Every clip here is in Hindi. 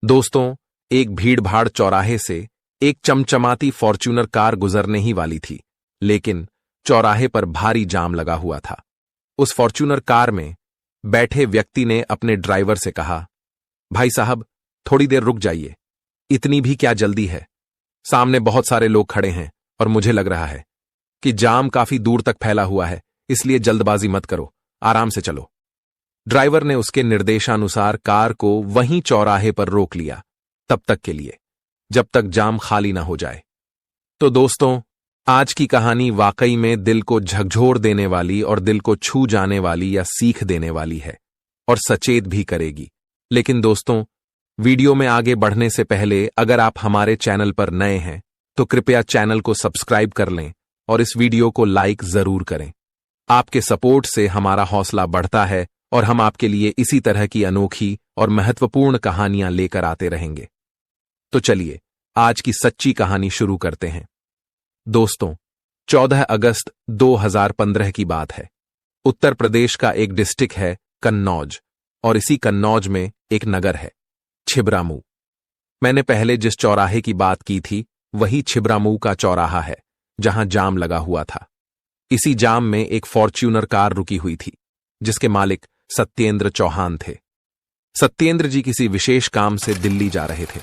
दोस्तों, एक भीड़-भाड़ चौराहे से एक चमचमाती फॉर्च्यूनर कार गुजरने ही वाली थी, लेकिन चौराहे पर भारी जाम लगा हुआ था। उस फॉर्च्यूनर कार में बैठे व्यक्ति ने अपने ड्राइवर से कहा, भाई साहब, थोड़ी देर रुक जाइए। इतनी भी क्या जल्दी है? सामने बहुत सारे लोग खड़े हैं और मुझे लग रहा है कि जाम काफी दूर तक फैला हुआ है, इसलिए जल्दबाजी मत करो, आराम से चलो। ड्राइवर ने उसके निर्देशानुसार कार को वहीं चौराहे पर रोक लिया, तब तक के लिए जब तक जाम खाली ना हो जाए। तो दोस्तों, आज की कहानी वाकई में दिल को झकझोर देने वाली और दिल को छू जाने वाली या सीख देने वाली है और सचेत भी करेगी। लेकिन दोस्तों, वीडियो में आगे बढ़ने से पहले अगर आप हमारे चैनल पर नए हैं तो कृपया चैनल को सब्सक्राइब कर लें और इस वीडियो को लाइक जरूर करें। आपके सपोर्ट से हमारा हौसला बढ़ता है और हम आपके लिए इसी तरह की अनोखी और महत्वपूर्ण कहानियां लेकर आते रहेंगे। तो चलिए आज की सच्ची कहानी शुरू करते हैं। दोस्तों, 14 अगस्त 2015 की बात है। उत्तर प्रदेश का एक डिस्ट्रिक्ट है कन्नौज, और इसी कन्नौज में एक नगर है छिबरामऊ। मैंने पहले जिस चौराहे की बात की थी वही छिबरामऊ का चौराहा है, जहां जाम लगा हुआ था। इसी जाम में एक फॉर्च्यूनर कार रुकी हुई थी, जिसके मालिक सत्येंद्र चौहान थे। सत्येंद्र जी किसी विशेष काम से दिल्ली जा रहे थे।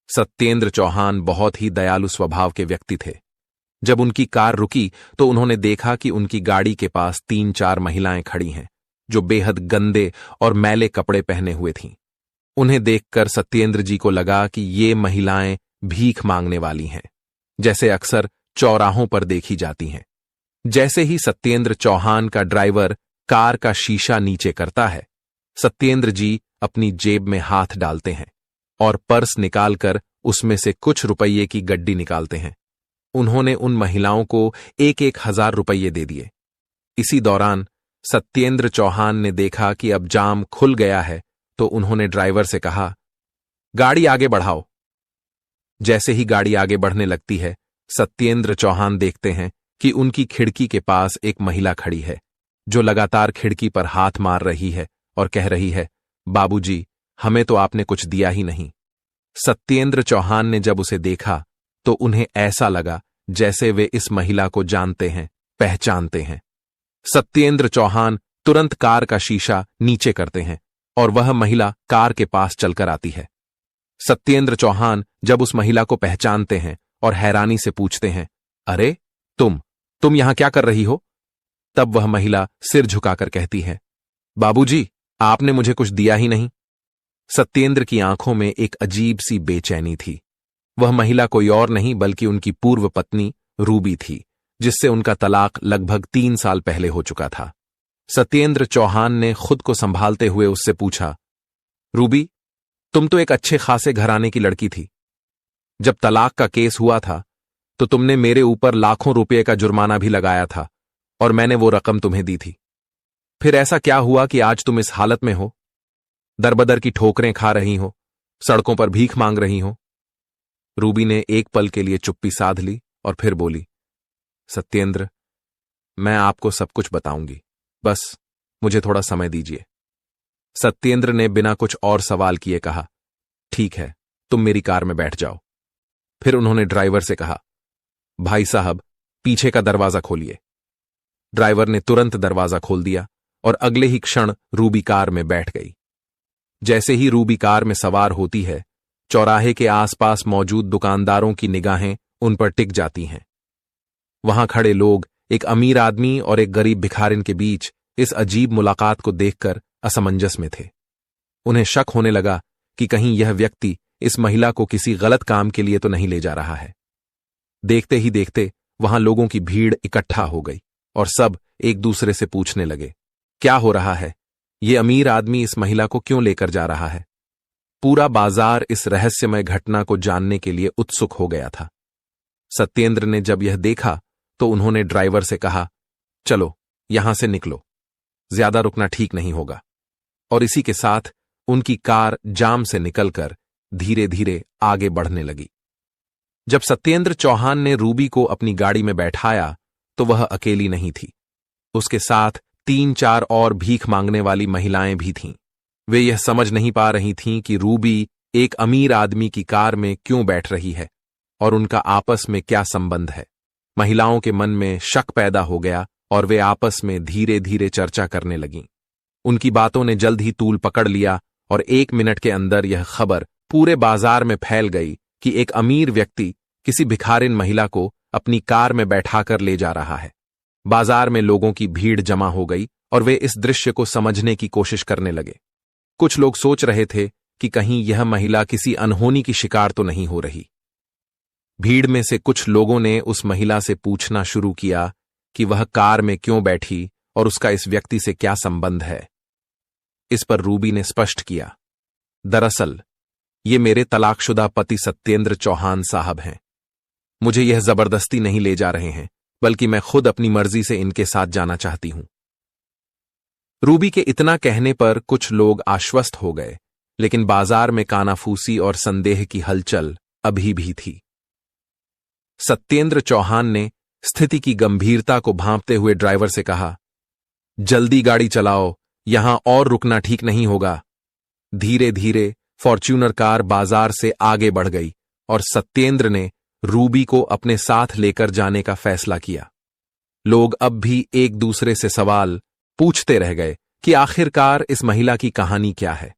सत्येंद्र चौहान बहुत ही दयालु स्वभाव के व्यक्ति थे। जब उनकी कार रुकी तो उन्होंने देखा कि उनकी गाड़ी के पास 3-4 महिलाएं खड़ी हैं, जो बेहद गंदे और मैले कपड़े पहने हुए थीं। उन्हें देखकर सत्येंद्र जी को लगा कि ये महिलाएं भीख मांगने वाली हैं, जैसे अक्सर चौराहों पर देखी जाती हैं। जैसे ही सत्येंद्र चौहान का ड्राइवर कार का शीशा नीचे करता है, सत्येंद्र जी अपनी जेब में हाथ डालते हैं और पर्स निकालकर उसमें से कुछ रुपये की गड्डी निकालते हैं। उन्होंने उन महिलाओं को 1-1 हजार रुपये दे दिए। इसी दौरान सत्येंद्र चौहान ने देखा कि अब जाम खुल गया है, तो उन्होंने ड्राइवर से कहा, गाड़ी आगे बढ़ाओ। जैसे ही गाड़ी आगे बढ़ने लगती है, सत्येंद्र चौहान देखते हैं कि उनकी खिड़की के पास एक महिला खड़ी है, जो लगातार खिड़की पर हाथ मार रही है और कह रही है, बाबूजी, हमें तो आपने कुछ दिया ही नहीं। सत्येंद्र चौहान ने जब उसे देखा तो उन्हें ऐसा लगा जैसे वे इस महिला को जानते हैं, पहचानते हैं। सत्येंद्र चौहान तुरंत कार का शीशा नीचे करते हैं और वह महिला कार के पास चलकर आती है। सत्येंद्र चौहान जब उस महिला को पहचानते हैं और हैरानी से पूछते हैं, अरे तुम यहां क्या कर रही हो? तब वह महिला सिर झुकाकर कहती है, बाबूजी, आपने मुझे कुछ दिया ही नहीं। सत्येंद्र की आंखों में एक अजीब सी बेचैनी थी। वह महिला कोई और नहीं बल्कि उनकी पूर्व पत्नी रूबी थी, जिससे उनका तलाक लगभग 3 साल पहले हो चुका था। सत्येंद्र चौहान ने खुद को संभालते हुए उससे पूछा, रूबी, तुम तो एक अच्छे खासे घराने की लड़की थी। जब तलाक का केस हुआ था तो तुमने मेरे ऊपर लाखों रुपए का जुर्माना भी लगाया था और मैंने वो रकम तुम्हें दी थी। फिर ऐसा क्या हुआ कि आज तुम इस हालत में हो? दरबदर की ठोकरें खा रही हो, सड़कों पर भीख मांग रही हो। रूबी ने एक पल के लिए चुप्पी साध ली और फिर बोली, सत्येंद्र, मैं आपको सब कुछ बताऊंगी, बस मुझे थोड़ा समय दीजिए। सत्येंद्र ने बिना कुछ और सवाल किए कहा, ठीक है, तुम मेरी कार में बैठ जाओ। फिर उन्होंने ड्राइवर से कहा, भाई साहब, पीछे का दरवाजा खोलिए। ड्राइवर ने तुरंत दरवाजा खोल दिया और अगले ही क्षण रूबी कार में बैठ गई। जैसे ही रूबी कार में सवार होती है, चौराहे के आसपास मौजूद दुकानदारों की निगाहें उन पर टिक जाती हैं। वहां खड़े लोग एक अमीर आदमी और एक गरीब भिखारिन के बीच इस अजीब मुलाकात को देखकर असमंजस में थे। उन्हें शक होने लगा कि कहीं यह व्यक्ति इस महिला को किसी गलत काम के लिए तो नहीं ले जा रहा है। देखते ही देखते वहां लोगों की भीड़ इकट्ठा हो गई और सब एक दूसरे से पूछने लगे, क्या हो रहा है? ये अमीर आदमी इस महिला को क्यों लेकर जा रहा है? पूरा बाजार इस रहस्यमय घटना को जानने के लिए उत्सुक हो गया था। सत्येंद्र ने जब यह देखा तो उन्होंने ड्राइवर से कहा, चलो यहां से निकलो, ज्यादा रुकना ठीक नहीं होगा। और इसी के साथ उनकी कार जाम से निकलकर धीरे धीरे आगे बढ़ने लगी। जब सत्येंद्र चौहान ने रूबी को अपनी गाड़ी में बैठाया तो वह अकेली नहीं थी। उसके साथ 3-4 और भीख मांगने वाली महिलाएं भी थीं। वे यह समझ नहीं पा रही थीं कि रूबी एक अमीर आदमी की कार में क्यों बैठ रही है और उनका आपस में क्या संबंध है। महिलाओं के मन में शक पैदा हो गया और वे आपस में धीरे धीरे चर्चा करने लगीं। उनकी बातों ने जल्द ही तूल पकड़ लिया और 1 मिनट के अंदर यह खबर पूरे बाजार में फैल गई कि एक अमीर व्यक्ति किसी भिखारिन महिला को अपनी कार में बैठाकर ले जा रहा है। बाजार में लोगों की भीड़ जमा हो गई और वे इस दृश्य को समझने की कोशिश करने लगे। कुछ लोग सोच रहे थे कि कहीं यह महिला किसी अनहोनी की शिकार तो नहीं हो रही। भीड़ में से कुछ लोगों ने उस महिला से पूछना शुरू किया कि वह कार में क्यों बैठी और उसका इस व्यक्ति से क्या संबंध है। इस पर रूबी ने स्पष्ट किया, दरअसल ये मेरे तलाकशुदा पति सत्येंद्र चौहान साहब हैं। मुझे यह जबरदस्ती नहीं ले जा रहे हैं, बल्कि मैं खुद अपनी मर्जी से इनके साथ जाना चाहती हूं। रूबी के इतना कहने पर कुछ लोग आश्वस्त हो गए, लेकिन बाजार में कानाफूसी और संदेह की हलचल अभी भी थी। सत्येंद्र चौहान ने स्थिति की गंभीरता को भांपते हुए ड्राइवर से कहा, जल्दी गाड़ी चलाओ, यहां और रुकना ठीक नहीं होगा। धीरे धीरे फॉर्च्यूनर कार बाजार से आगे बढ़ गई और सत्येंद्र ने रूबी को अपने साथ लेकर जाने का फैसला किया। लोग अब भी एक दूसरे से सवाल पूछते रह गए कि आखिरकार इस महिला की कहानी क्या है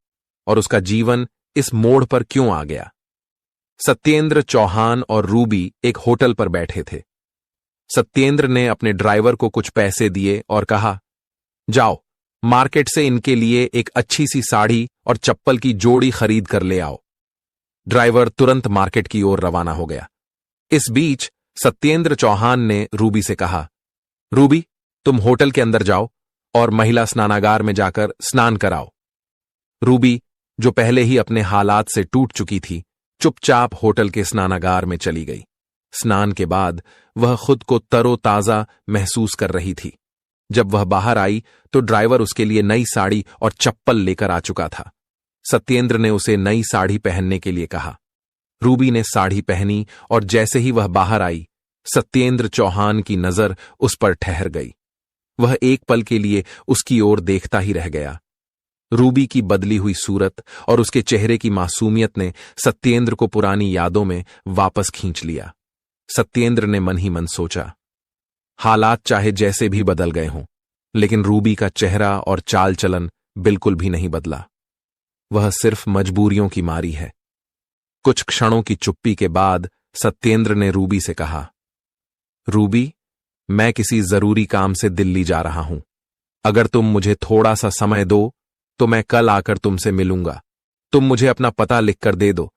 और उसका जीवन इस मोड़ पर क्यों आ गया। सत्येंद्र चौहान और रूबी एक होटल पर बैठे थे। सत्येंद्र ने अपने ड्राइवर को कुछ पैसे दिए और कहा, जाओ मार्केट से इनके लिए एक अच्छी सी साड़ी और चप्पल की जोड़ी खरीद कर ले आओ। ड्राइवर तुरंत मार्केट की ओर रवाना हो गया। इस बीच सत्येंद्र चौहान ने रूबी से कहा, रूबी तुम होटल के अंदर जाओ और महिला स्नानागार में जाकर स्नान कराओ। रूबी, जो पहले ही अपने हालात से टूट चुकी थी, चुपचाप होटल के स्नानागार में चली गई। स्नान के बाद वह खुद को तरोताजा महसूस कर रही थी। जब वह बाहर आई तो ड्राइवर उसके लिए नई साड़ी और चप्पल लेकर आ चुका था। सत्येंद्र ने उसे नई साड़ी पहनने के लिए कहा। रूबी ने साड़ी पहनी और जैसे ही वह बाहर आई, सत्येंद्र चौहान की नजर उस पर ठहर गई। वह एक पल के लिए उसकी ओर देखता ही रह गया। रूबी की बदली हुई सूरत और उसके चेहरे की मासूमियत ने सत्येंद्र को पुरानी यादों में वापस खींच लिया। सत्येंद्र ने मन ही मन सोचा, हालात चाहे जैसे भी बदल गए हों, लेकिन रूबी का चेहरा और चाल चलन बिल्कुल भी नहीं बदला। वह सिर्फ मजबूरियों की मारी है। कुछ क्षणों की चुप्पी के बाद सत्येंद्र ने रूबी से कहा, रूबी, मैं किसी जरूरी काम से दिल्ली जा रहा हूं। अगर तुम मुझे थोड़ा सा समय दो तो मैं कल आकर तुमसे मिलूंगा। तुम मुझे अपना पता लिखकर दे दो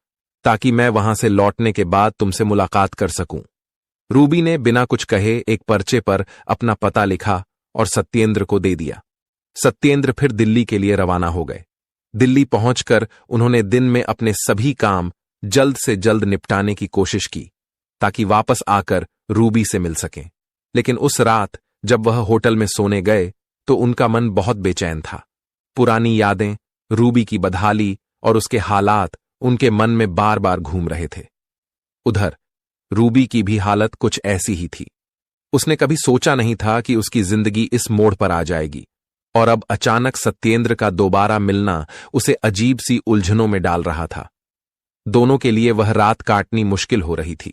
ताकि मैं वहां से लौटने के बाद तुमसे मुलाकात कर सकूं। रूबी ने बिना कुछ कहे एक पर्चे पर अपना पता लिखा और सत्येंद्र को दे दिया। सत्येंद्र फिर दिल्ली के लिए रवाना हो गए। दिल्ली पहुंचकर उन्होंने दिन में अपने सभी काम जल्द से जल्द निपटाने की कोशिश की ताकि वापस आकर रूबी से मिल सकें। लेकिन उस रात जब वह होटल में सोने गए तो उनका मन बहुत बेचैन था। पुरानी यादें, रूबी की बदहाली और उसके हालात उनके मन में बार बार घूम रहे थे। उधर रूबी की भी हालत कुछ ऐसी ही थी। उसने कभी सोचा नहीं था कि उसकी जिंदगी इस मोड़ पर आ जाएगी और अब अचानक सत्येंद्र का दोबारा मिलना उसे अजीब सी उलझनों में डाल रहा था। दोनों के लिए वह रात काटनी मुश्किल हो रही थी।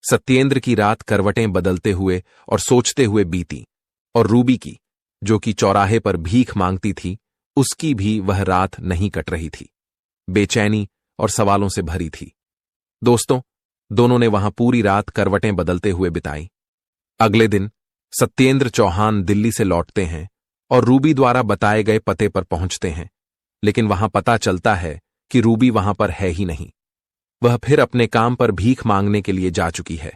सत्येंद्र की रात करवटें बदलते हुए और सोचते हुए बीती और रूबी की, जो कि चौराहे पर भीख मांगती थी, उसकी भी वह रात नहीं कट रही थी। बेचैनी और सवालों से भरी थी। दोस्तों, दोनों ने वहां पूरी रात करवटें बदलते हुए बिताई। अगले दिन सत्येंद्र चौहान दिल्ली से लौटते हैं और रूबी द्वारा बताए गए पते पर पहुंचते हैं, लेकिन वहां पता चलता है कि रूबी वहां पर है ही नहीं। वह फिर अपने काम पर भीख मांगने के लिए जा चुकी है।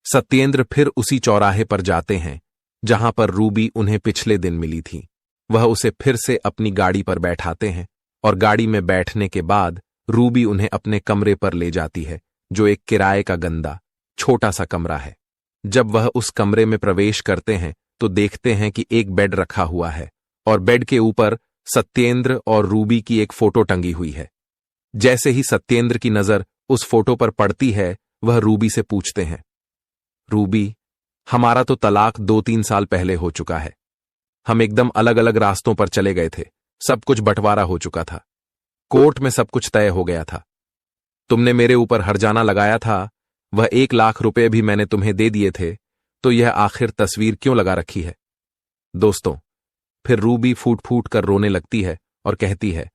सत्येंद्र फिर उसी चौराहे पर जाते हैं जहां पर रूबी उन्हें पिछले दिन मिली थी। वह उसे फिर से अपनी गाड़ी पर बैठाते हैं और गाड़ी में बैठने के बाद रूबी उन्हें अपने कमरे पर ले जाती है, जो एक किराए का गंदा छोटा सा कमरा है। जब वह उस कमरे में प्रवेश करते हैं तो देखते हैं कि एक बेड रखा हुआ है और बेड के ऊपर सत्येंद्र और रूबी की एक फोटो टंगी हुई है। जैसे ही सत्येंद्र की नजर उस फोटो पर पड़ती है, वह रूबी से पूछते हैं, रूबी, हमारा तो तलाक 2-3 साल पहले हो चुका है। हम एकदम अलग अलग रास्तों पर चले गए थे। सब कुछ बंटवारा हो चुका था। कोर्ट में सब कुछ तय हो गया था। तुमने मेरे ऊपर हर्जाना लगाया था, वह 1 लाख रुपए भी मैंने तुम्हें दे दिए थे, तो यह आखिर तस्वीर क्यों लगा रखी है? दोस्तों, फिर रूबी फूट फूट कर रोने लगती है और कहती है,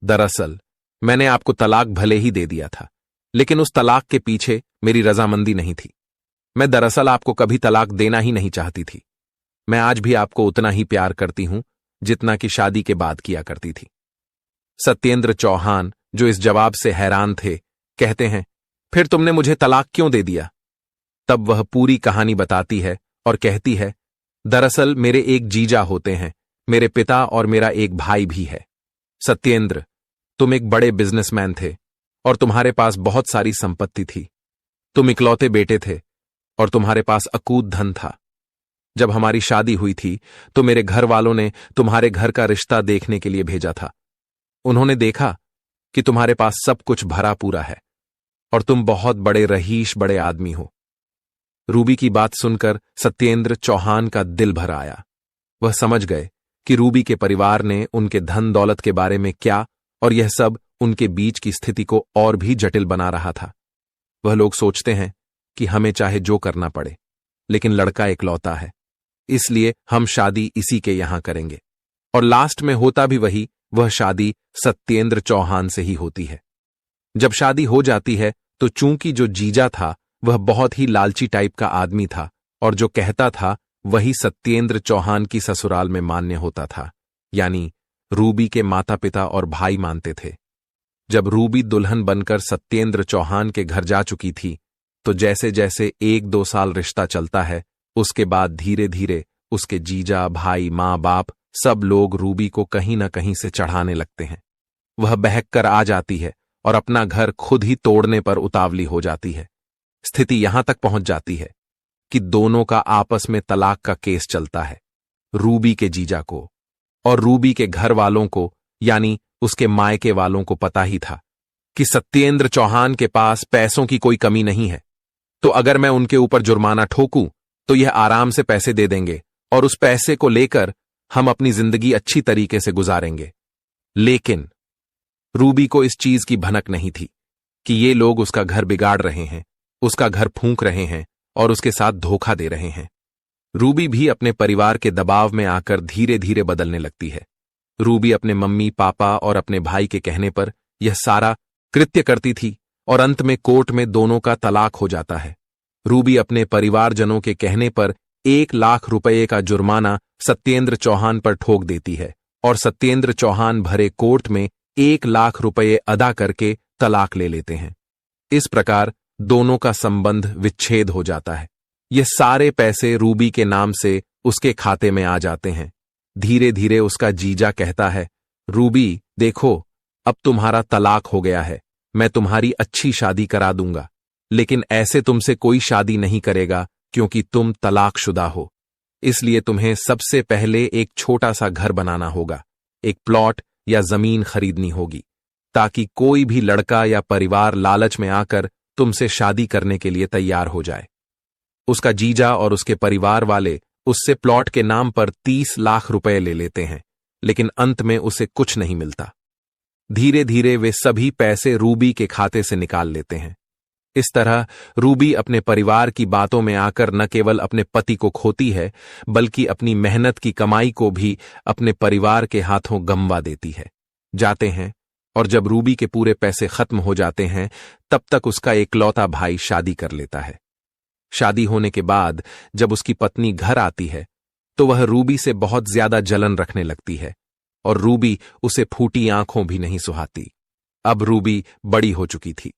दरअसल मैंने आपको तलाक भले ही दे दिया था, लेकिन उस तलाक के पीछे मेरी रजामंदी नहीं थी। मैं दरअसल आपको कभी तलाक देना ही नहीं चाहती थी। मैं आज भी आपको उतना ही प्यार करती हूं जितना कि शादी के बाद किया करती थी। सत्येंद्र चौहान, जो इस जवाब से हैरान थे, कहते हैं, फिर तुमने मुझे तलाक क्यों दे दिया? तब वह पूरी कहानी बताती है और कहती है, दरअसल मेरे एक जीजा होते हैं, मेरे पिता और मेरा एक भाई भी है। सत्येंद्र, तुम एक बड़े बिजनेसमैन थे और तुम्हारे पास बहुत सारी संपत्ति थी। तुम इकलौते बेटे थे और तुम्हारे पास अकूत धन था। जब हमारी शादी हुई थी तो मेरे घर वालों ने तुम्हारे घर का रिश्ता देखने के लिए भेजा था। उन्होंने देखा कि तुम्हारे पास सब कुछ भरा पूरा है और तुम बहुत बड़े रहीश, बड़े आदमी हो। रूबी की बात सुनकर सत्येंद्र चौहान का दिल भर आया। वह समझ गए कि रूबी के परिवार ने उनके धन दौलत के बारे में क्या, और यह सब उनके बीच की स्थिति को और भी जटिल बना रहा था। वह लोग सोचते हैं कि हमें चाहे जो करना पड़े, लेकिन लड़का इकलौता है, इसलिए हम शादी इसी के यहां करेंगे। और लास्ट में होता भी वही, वह शादी सत्येंद्र चौहान से ही होती है। जब शादी हो जाती है तो चूंकि जो जीजा था वह बहुत ही लालची टाइप का आदमी था और जो कहता था वही सत्येंद्र चौहान की ससुराल में मान्य होता था, यानी रूबी के माता पिता और भाई मानते थे। जब रूबी दुल्हन बनकर सत्येंद्र चौहान के घर जा चुकी थी तो जैसे जैसे 1-2 साल रिश्ता चलता है, उसके बाद धीरे धीरे उसके जीजा, भाई, मां बाप सब लोग रूबी को कहीं न कहीं से चढ़ाने लगते हैं। वह बहक कर आ जाती है और अपना घर खुद ही तोड़ने पर उतावली हो जाती है। स्थिति यहां तक पहुंच जाती है कि दोनों का आपस में तलाक का केस चलता है। रूबी के जीजा को और रूबी के घर वालों को, यानी उसके मायके वालों को पता ही था कि सत्येंद्र चौहान के पास पैसों की कोई कमी नहीं है, तो अगर मैं उनके ऊपर जुर्माना ठोकूं तो यह आराम से पैसे दे देंगे और उस पैसे को लेकर हम अपनी जिंदगी अच्छी तरीके से गुजारेंगे। लेकिन रूबी को इस चीज की भनक नहीं थी कि ये लोग उसका घर बिगाड़ रहे हैं, उसका घर फूंक रहे हैं और उसके साथ धोखा दे रहे हैं। रूबी भी अपने परिवार के दबाव में आकर धीरे धीरे बदलने लगती है। रूबी अपने मम्मी पापा और अपने भाई के कहने पर यह सारा कृत्य करती थी और अंत में कोर्ट में दोनों का तलाक हो जाता है। रूबी अपने परिवारजनों के कहने पर 1 लाख रुपए का जुर्माना सत्येंद्र चौहान पर ठोक देती है और सत्येंद्र चौहान भरे कोर्ट में 1 लाख रुपए अदा करके तलाक ले लेते हैं। इस प्रकार दोनों का संबंध विच्छेद हो जाता है। ये सारे पैसे रूबी के नाम से उसके खाते में आ जाते हैं। धीरे धीरे उसका जीजा कहता है, रूबी देखो, अब तुम्हारा तलाक हो गया है, मैं तुम्हारी अच्छी शादी करा दूंगा, लेकिन ऐसे तुमसे कोई शादी नहीं करेगा क्योंकि तुम तलाकशुदा हो। इसलिए तुम्हें सबसे पहले एक छोटा सा घर बनाना होगा, एक प्लॉट या जमीन खरीदनी होगी, ताकि कोई भी लड़का या परिवार लालच में आकर तुमसे शादी करने के लिए तैयार हो जाए। उसका जीजा और उसके परिवार वाले उससे प्लॉट के नाम पर 30 लाख रुपए ले लेते हैं, लेकिन अंत में उसे कुछ नहीं मिलता। धीरे धीरे वे सभी पैसे रूबी के खाते से निकाल लेते हैं। इस तरह रूबी अपने परिवार की बातों में आकर न केवल अपने पति को खोती है, बल्कि अपनी मेहनत की कमाई को भी अपने परिवार के हाथों गंवा देती है। जाते हैं और जब रूबी के पूरे पैसे खत्म हो जाते हैं, तब तक उसका एकलौता भाई शादी कर लेता है। शादी होने के बाद जब उसकी पत्नी घर आती है तो वह रूबी से बहुत ज्यादा जलन रखने लगती है और रूबी उसे फूटी आंखों भी नहीं सुहाती। अब रूबी बड़ी हो चुकी थी।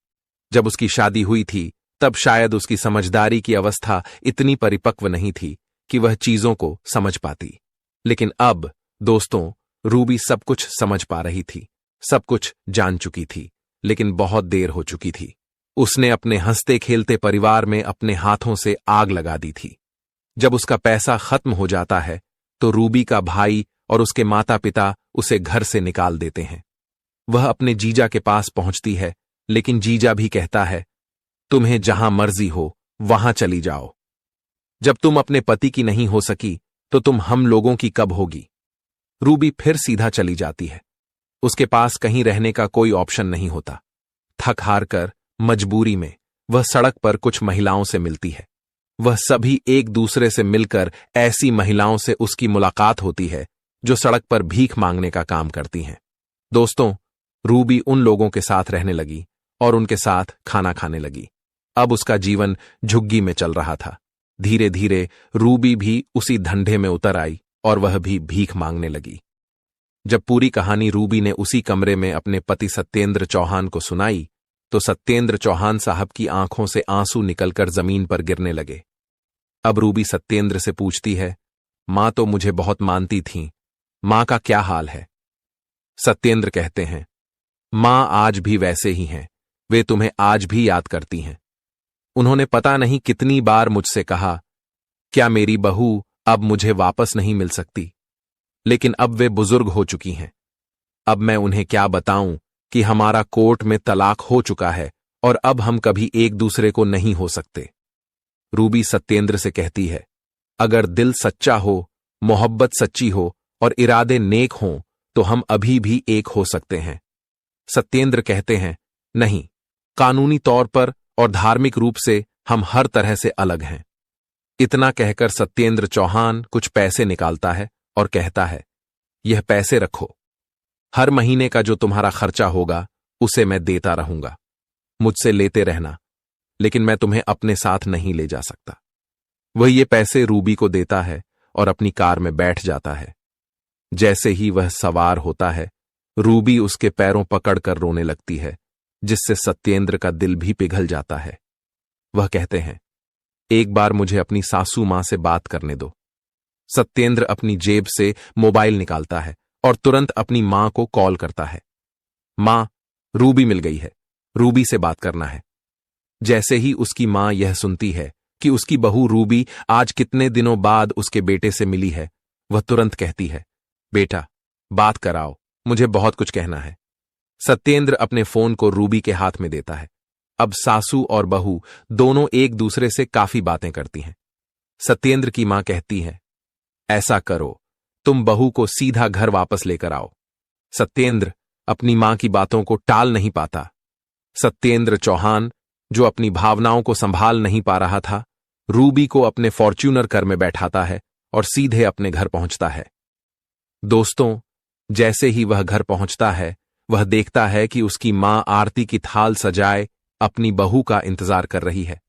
जब उसकी शादी हुई थी तब शायद उसकी समझदारी की अवस्था इतनी परिपक्व नहीं थी कि वह चीजों को समझ पाती, लेकिन अब दोस्तों रूबी सब कुछ समझ पा रही थी, सब कुछ जान चुकी थी, लेकिन बहुत देर हो चुकी थी। उसने अपने हंसते खेलते परिवार में अपने हाथों से आग लगा दी थी। जब उसका पैसा खत्म हो जाता है तो रूबी का भाई और उसके माता पिता उसे घर से निकाल देते हैं। वह अपने जीजा के पास पहुंचती है, लेकिन जीजा भी कहता है, तुम्हें जहां मर्जी हो वहां चली जाओ। जब तुम अपने पति की नहीं हो सकी तो तुम हम लोगों की कब होगी। रूबी फिर सीधा चली जाती है। उसके पास कहीं रहने का कोई ऑप्शन नहीं होता। थक हार कर मजबूरी में वह सड़क पर कुछ महिलाओं से मिलती है। वह सभी एक दूसरे से मिलकर ऐसी महिलाओं से उसकी मुलाकात होती है जो सड़क पर भीख मांगने का काम करती हैं। दोस्तों, रूबी उन लोगों के साथ रहने लगी और उनके साथ खाना खाने लगी। अब उसका जीवन झुग्गी में चल रहा था। धीरे धीरे रूबी भी उसी धंधे में उतर आई और वह भी भीख मांगने लगी। जब पूरी कहानी रूबी ने उसी कमरे में अपने पति सत्येंद्र चौहान को सुनाई तो सत्येंद्र चौहान साहब की आंखों से आंसू निकलकर जमीन पर गिरने लगे। अब रूबी सत्येंद्र से पूछती है, मां तो मुझे बहुत मानती थीं, मां का क्या हाल है? सत्येंद्र कहते हैं, मां आज भी वैसे ही हैं, वे तुम्हें आज भी याद करती हैं। उन्होंने पता नहीं कितनी बार मुझसे कहा, क्या मेरी बहू अब मुझे वापस नहीं मिल सकती? लेकिन अब वे बुजुर्ग हो चुकी हैं। अब मैं उन्हें क्या बताऊं कि हमारा कोर्ट में तलाक हो चुका है और अब हम कभी एक दूसरे को नहीं हो सकते। रूबी सत्येंद्र से कहती है, अगर दिल सच्चा हो, मोहब्बत सच्ची हो और इरादे नेक हों तो हम अभी भी एक हो सकते हैं। सत्येंद्र कहते हैं, नहीं, कानूनी तौर पर और धार्मिक रूप से हम हर तरह से अलग हैं। इतना कहकर सत्येंद्र चौहान कुछ पैसे निकालता है और कहता है, यह पैसे रखो, हर महीने का जो तुम्हारा खर्चा होगा उसे मैं देता रहूंगा, मुझसे लेते रहना, लेकिन मैं तुम्हें अपने साथ नहीं ले जा सकता। वह ये पैसे रूबी को देता है और अपनी कार में बैठ जाता है। जैसे ही वह सवार होता है, रूबी उसके पैरों पकड़कर रोने लगती है, जिससे सत्येंद्र का दिल भी पिघल जाता है। वह कहते हैं, एक बार मुझे अपनी सासू मां से बात करने दो। सत्येंद्र अपनी जेब से मोबाइल निकालता है और तुरंत अपनी मां को कॉल करता है। मां, रूबी मिल गई है, रूबी से बात करना है। जैसे ही उसकी मां यह सुनती है कि उसकी बहू रूबी आज कितने दिनों बाद उसके बेटे से मिली है, वह तुरंत कहती है, बेटा बात कराओ, मुझे बहुत कुछ कहना है। सत्येंद्र अपने फोन को रूबी के हाथ में देता है। अब सासू और बहू दोनों एक दूसरे से काफी बातें करती हैं। सत्येंद्र की मां कहती है, ऐसा करो, तुम बहू को सीधा घर वापस लेकर आओ। सत्येंद्र अपनी मां की बातों को टाल नहीं पाता। सत्येंद्र चौहान, जो अपनी भावनाओं को संभाल नहीं पा रहा था, रूबी को अपने फॉर्च्यूनर कार में बैठाता है और सीधे अपने घर पहुंचता है। दोस्तों, जैसे ही वह घर पहुंचता है, वह देखता है कि उसकी मां आरती की थाल सजाए अपनी बहू का इंतजार कर रही है।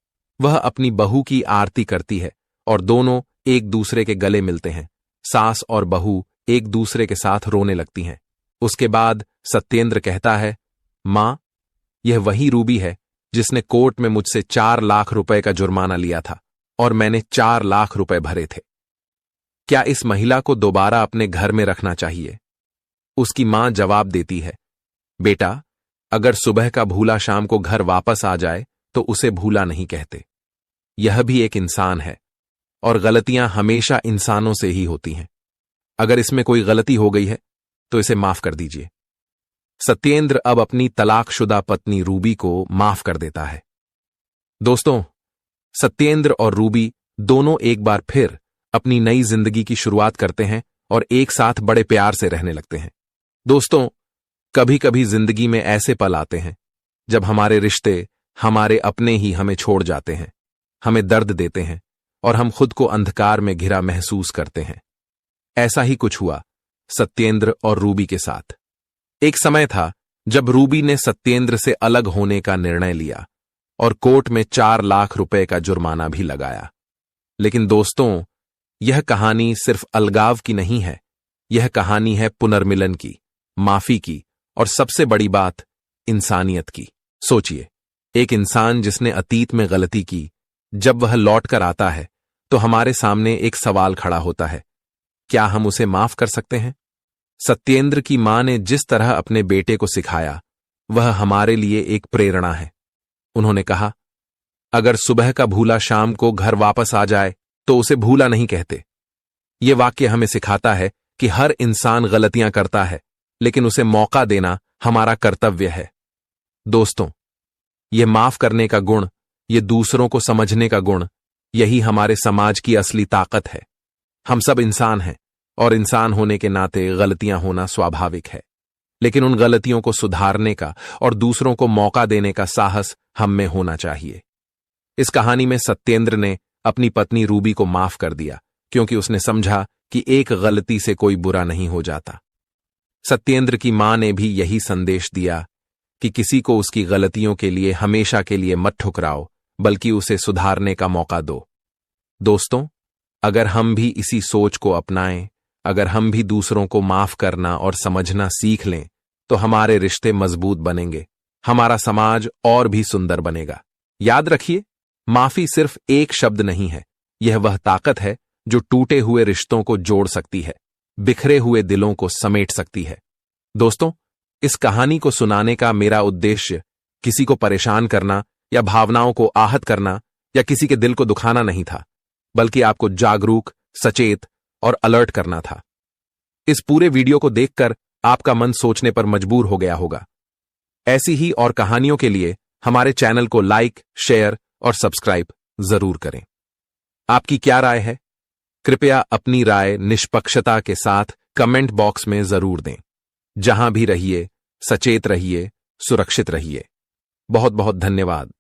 वह अपनी बहू की आरती करती है और दोनों एक दूसरे के गले मिलते हैं। सास और बहू एक दूसरे के साथ रोने लगती हैं। उसके बाद सत्येंद्र कहता है, मां, यह वही रूबी है जिसने कोर्ट में मुझसे 4 लाख रुपए का जुर्माना लिया था और मैंने 4 लाख रुपए भरे थे। क्या इस महिला को दोबारा अपने घर में रखना चाहिए? उसकी मां जवाब देती है, बेटा, अगर सुबह का भूला शाम को घर वापस आ जाए तो उसे भूला नहीं कहते। यह भी एक इंसान है और गलतियां हमेशा इंसानों से ही होती हैं। अगर इसमें कोई गलती हो गई है तो इसे माफ कर दीजिए। सत्येंद्र अब अपनी तलाकशुदा पत्नी रूबी को माफ कर देता है। दोस्तों, सत्येंद्र और रूबी दोनों एक बार फिर अपनी नई जिंदगी की शुरुआत करते हैं और एक साथ बड़े प्यार से रहने लगते हैं। दोस्तों, कभी कभी जिंदगी में ऐसे पल आते हैं जब हमारे रिश्ते, हमारे अपने ही हमें छोड़ जाते हैं, हमें दर्द देते हैं और हम खुद को अंधकार में घिरा महसूस करते हैं। ऐसा ही कुछ हुआ सत्येंद्र और रूबी के साथ। एक समय था जब रूबी ने सत्येंद्र से अलग होने का निर्णय लिया और कोर्ट में 4 लाख रुपए का जुर्माना भी लगाया। लेकिन दोस्तों, यह कहानी सिर्फ अलगाव की नहीं है, यह कहानी है पुनर्मिलन की, माफी की और सबसे बड़ी बात, इंसानियत की। सोचिए, एक इंसान जिसने अतीत में गलती की, जब वह लौट कर आता है तो हमारे सामने एक सवाल खड़ा होता है, क्या हम उसे माफ कर सकते हैं? सत्येंद्र की मां ने जिस तरह अपने बेटे को सिखाया, वह हमारे लिए एक प्रेरणा है। उन्होंने कहा, अगर सुबह का भूला शाम को घर वापस आ जाए तो उसे भूला नहीं कहते। यह वाक्य हमें सिखाता है कि हर इंसान गलतियां करता है, लेकिन उसे मौका देना हमारा कर्तव्य है। दोस्तों, यह माफ करने का गुण, यह दूसरों को समझने का गुण, यही हमारे समाज की असली ताकत है। हम सब इंसान हैं और इंसान होने के नाते गलतियां होना स्वाभाविक है। लेकिन उन गलतियों को सुधारने का और दूसरों को मौका देने का साहस हम में होना चाहिए। इस कहानी में सत्येंद्र ने अपनी पत्नी रूबी को माफ कर दिया क्योंकि उसने समझा कि एक गलती से कोई बुरा नहीं हो जाता। सत्येंद्र की मां ने भी यही संदेश दिया कि किसी को उसकी गलतियों के लिए हमेशा के लिए मत ठुकराओ, बल्कि उसे सुधारने का मौका दो। दोस्तों, अगर हम भी इसी सोच को अपनाएं, अगर हम भी दूसरों को माफ करना और समझना सीख लें, तो हमारे रिश्ते मजबूत बनेंगे, हमारा समाज और भी सुंदर बनेगा। याद रखिए, माफी सिर्फ एक शब्द नहीं है, यह वह ताकत है जो टूटे हुए रिश्तों को जोड़ सकती है, बिखरे हुए दिलों को समेट सकती है। दोस्तों, इस कहानी को सुनाने का मेरा उद्देश्य किसी को परेशान करना या भावनाओं को आहत करना या किसी के दिल को दुखाना नहीं था, बल्कि आपको जागरूक, सचेत और अलर्ट करना था। इस पूरे वीडियो को देखकर आपका मन सोचने पर मजबूर हो गया होगा। ऐसी ही और कहानियों के लिए हमारे चैनल को लाइक, शेयर और सब्सक्राइब जरूर करें। आपकी क्या राय है? कृपया अपनी राय निष्पक्षता के साथ कमेंट बॉक्स में जरूर दें। जहां भी रहिए, सचेत रहिए, सुरक्षित रहिए। बहुत बहुत धन्यवाद।